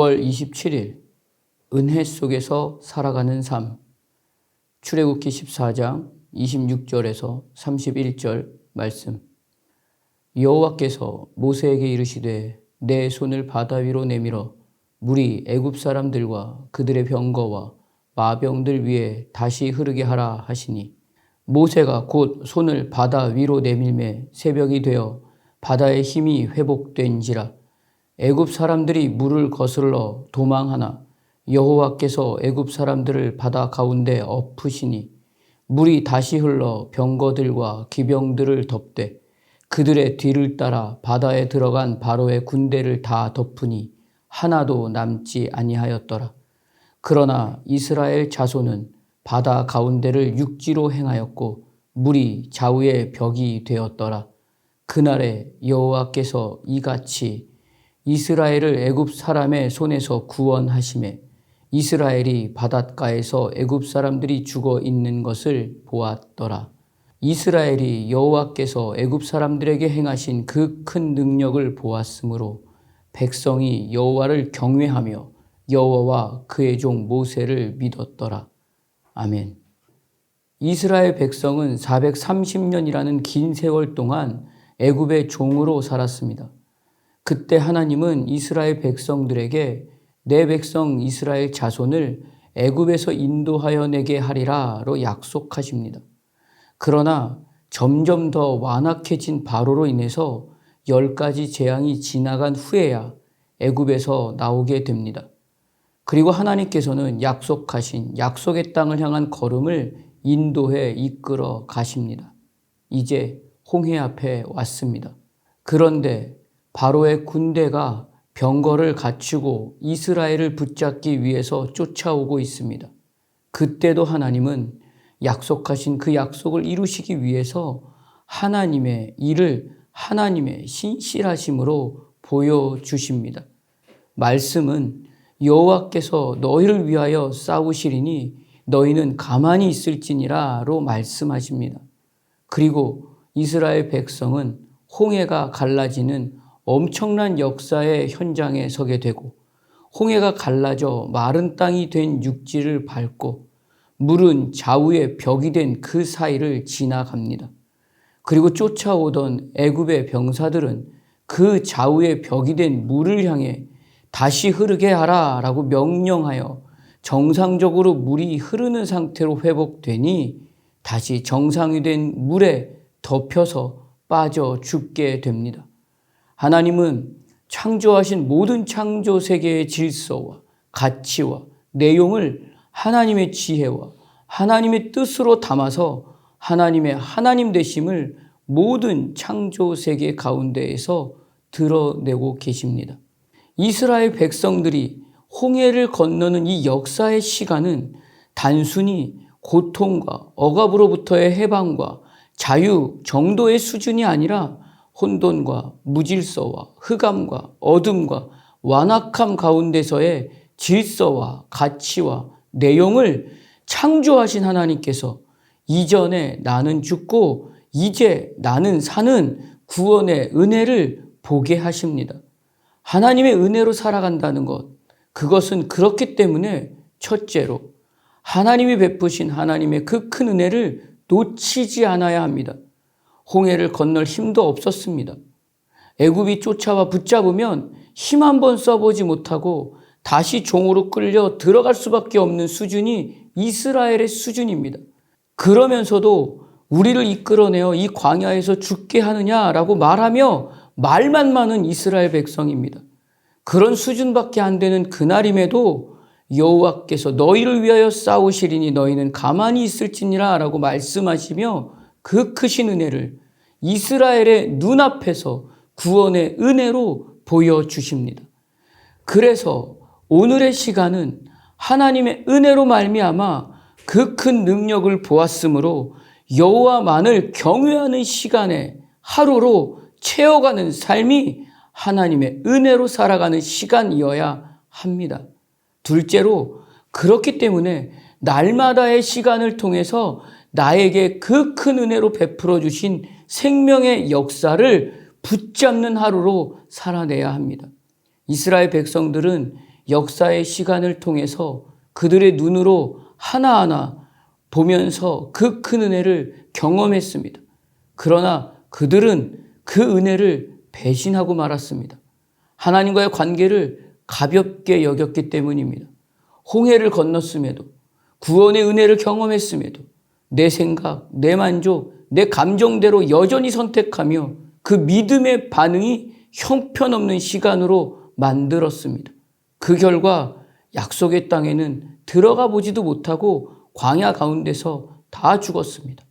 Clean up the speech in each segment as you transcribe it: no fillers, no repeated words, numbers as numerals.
4월 27일 은혜 속에서 살아가는 삶. 출애굽기 14장 26절에서 31절 말씀. 여호와께서 모세에게 이르시되 내 손을 바다 위로 내밀어 물이 애굽 사람들과 그들의 병거와 마병들 위에 다시 흐르게 하라 하시니, 모세가 곧 손을 바다 위로 내밀매 새벽이 되어 바다의 힘이 회복된지라. 애굽 사람들이 물을 거슬러 도망하나 여호와께서 애굽 사람들을 바다 가운데 엎으시니 물이 다시 흘러 병거들과 기병들을 덮되 그들의 뒤를 따라 바다에 들어간 바로의 군대를 다 덮으니 하나도 남지 아니하였더라. 그러나 이스라엘 자손은 바다 가운데를 육지로 행하였고 물이 좌우의 벽이 되었더라. 그날에 여호와께서 이같이 이스라엘을 애굽 사람의 손에서 구원하시매 이스라엘이 바닷가에서 애굽 사람들이 죽어 있는 것을 보았더라. 이스라엘이 여호와께서 애굽 사람들에게 행하신 그 큰 능력을 보았으므로 백성이 여호와를 경외하며 여호와와 그의 종 모세를 믿었더라. 아멘. 이스라엘 백성은 430년이라는 긴 세월 동안 애굽의 종으로 살았습니다. 그때 하나님은 이스라엘 백성들에게 내 백성 이스라엘 자손을 애굽에서 인도하여 내게 하리라로 약속하십니다. 그러나 점점 더 완악해진 바로로 인해서 10가지 재앙이 지나간 후에야 애굽에서 나오게 됩니다. 그리고 하나님께서는 약속하신 약속의 땅을 향한 걸음을 인도해 이끌어 가십니다. 이제 홍해 앞에 왔습니다. 그런데 바로의 군대가 병거를 갖추고 이스라엘을 붙잡기 위해서 쫓아오고 있습니다. 그때도 하나님은 약속하신 그 약속을 이루시기 위해서 하나님의 일을 하나님의 신실하심으로 보여주십니다. 말씀은 여호와께서 너희를 위하여 싸우시리니 너희는 가만히 있을지니라로 말씀하십니다. 그리고 이스라엘 백성은 홍해가 갈라지는 엄청난 역사의 현장에 서게 되고 홍해가 갈라져 마른 땅이 된 육지를 밟고 물은 좌우의 벽이 된 그 사이를 지나갑니다. 그리고 쫓아오던 애굽의 병사들은 그 좌우의 벽이 된 물을 향해 다시 흐르게 하라라고 명령하여 정상적으로 물이 흐르는 상태로 회복되니 다시 정상이 된 물에 덮여서 빠져 죽게 됩니다. 하나님은 창조하신 모든 창조 세계의 질서와 가치와 내용을 하나님의 지혜와 하나님의 뜻으로 담아서 하나님의 하나님 되심을 모든 창조 세계 가운데에서 드러내고 계십니다. 이스라엘 백성들이 홍해를 건너는 이 역사의 시간은 단순히 고통과 억압으로부터의 해방과 자유 정도의 수준이 아니라 혼돈과 무질서와 흑암과 어둠과 완악함 가운데서의 질서와 가치와 내용을 창조하신 하나님께서 이전에 나는 죽고 이제 나는 사는 구원의 은혜를 보게 하십니다. 하나님의 은혜로 살아간다는 것, 그것은 그렇기 때문에 첫째로 하나님이 베푸신 하나님의 그 큰 은혜를 놓치지 않아야 합니다. 홍해를 건널 힘도 없었습니다. 애굽이 쫓아와 붙잡으면 힘 한번 써보지 못하고 다시 종으로 끌려 들어갈 수밖에 없는 수준이 이스라엘의 수준입니다. 그러면서도 우리를 이끌어내어 이 광야에서 죽게 하느냐라고 말하며 말만 많은 이스라엘 백성입니다. 그런 수준밖에 안 되는 그날임에도 여호와께서 너희를 위하여 싸우시리니 너희는 가만히 있을지니라 라고 말씀하시며 그 크신 은혜를 이스라엘의 눈앞에서 구원의 은혜로 보여주십니다. 그래서 오늘의 시간은 하나님의 은혜로 말미암아 그 큰 능력을 보았으므로 여호와만을 경외하는 시간에 하루로 채워가는 삶이 하나님의 은혜로 살아가는 시간이어야 합니다. 둘째로 그렇기 때문에 날마다의 시간을 통해서 나에게 그 큰 은혜로 베풀어 주신 생명의 역사를 붙잡는 하루로 살아내야 합니다. 이스라엘 백성들은 역사의 시간을 통해서 그들의 눈으로 하나하나 보면서 그 큰 은혜를 경험했습니다. 그러나 그들은 그 은혜를 배신하고 말았습니다. 하나님과의 관계를 가볍게 여겼기 때문입니다. 홍해를 건넜음에도, 구원의 은혜를 경험했음에도 내 생각, 내 만족, 내 감정대로 여전히 선택하며 그 믿음의 반응이 형편없는 시간으로 만들었습니다. 그 결과 약속의 땅에는 들어가 보지도 못하고 광야 가운데서 다 죽었습니다.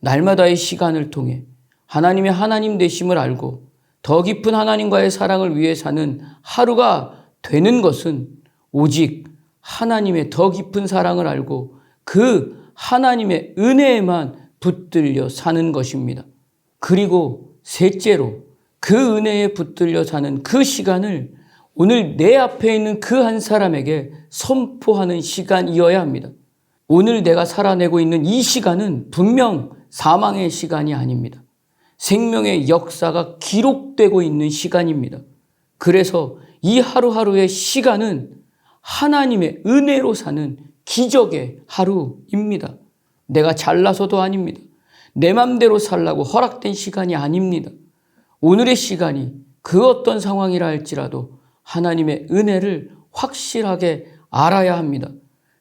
날마다의 시간을 통해 하나님의 하나님 되심을 알고 더 깊은 하나님과의 사랑을 위해 사는 하루가 되는 것은 오직 하나님의 더 깊은 사랑을 알고 그 하나님의 은혜에만 붙들려 사는 것입니다. 그리고 셋째로 그 은혜에 붙들려 사는 그 시간을 오늘 내 앞에 있는 그 한 사람에게 선포하는 시간이어야 합니다. 오늘 내가 살아내고 있는 이 시간은 분명 사망의 시간이 아닙니다. 생명의 역사가 기록되고 있는 시간입니다. 그래서 이 하루하루의 시간은 하나님의 은혜로 사는 기적의 하루입니다. 내가 잘나서도 아닙니다. 내 맘대로 살라고 허락된 시간이 아닙니다. 오늘의 시간이 그 어떤 상황이라 할지라도 하나님의 은혜를 확실하게 알아야 합니다.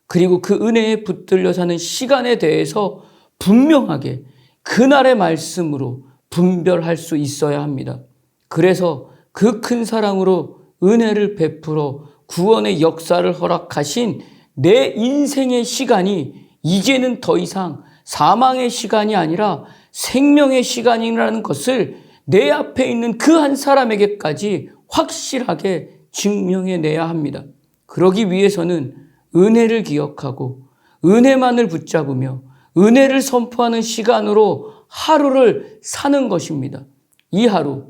그리고 그 은혜에 붙들려 사는 시간에 대해서 분명하게 그날의 말씀으로 분별할 수 있어야 합니다. 그래서 그 큰 사랑으로 은혜를 베풀어 구원의 역사를 허락하신 내 인생의 시간이 이제는 더 이상 사망의 시간이 아니라 생명의 시간이라는 것을 내 앞에 있는 그 한 사람에게까지 확실하게 증명해내야 합니다. 그러기 위해서는 은혜를 기억하고 은혜만을 붙잡으며 은혜를 선포하는 시간으로 하루를 사는 것입니다. 이 하루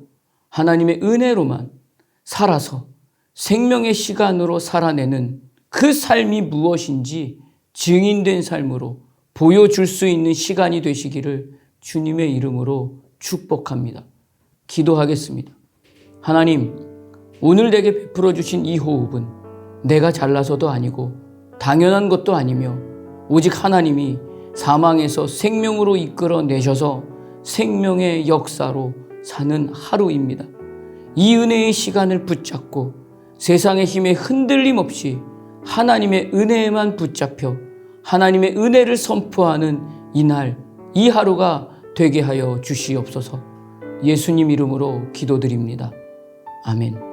하나님의 은혜로만 살아서 생명의 시간으로 살아내는 그 삶이 무엇인지 증인된 삶으로 보여줄 수 있는 시간이 되시기를 주님의 이름으로 축복합니다. 기도하겠습니다. 하나님, 오늘 내게 베풀어 주신 이 호흡은 내가 잘나서도 아니고 당연한 것도 아니며 오직 하나님이 사망에서 생명으로 이끌어내셔서 생명의 역사로 사는 하루입니다. 이 은혜의 시간을 붙잡고 세상의 힘에 흔들림 없이 하나님의 은혜에만 붙잡혀 하나님의 은혜를 선포하는 이날, 이 하루가 되게 하여 주시옵소서. 예수님 이름으로 기도드립니다. 아멘.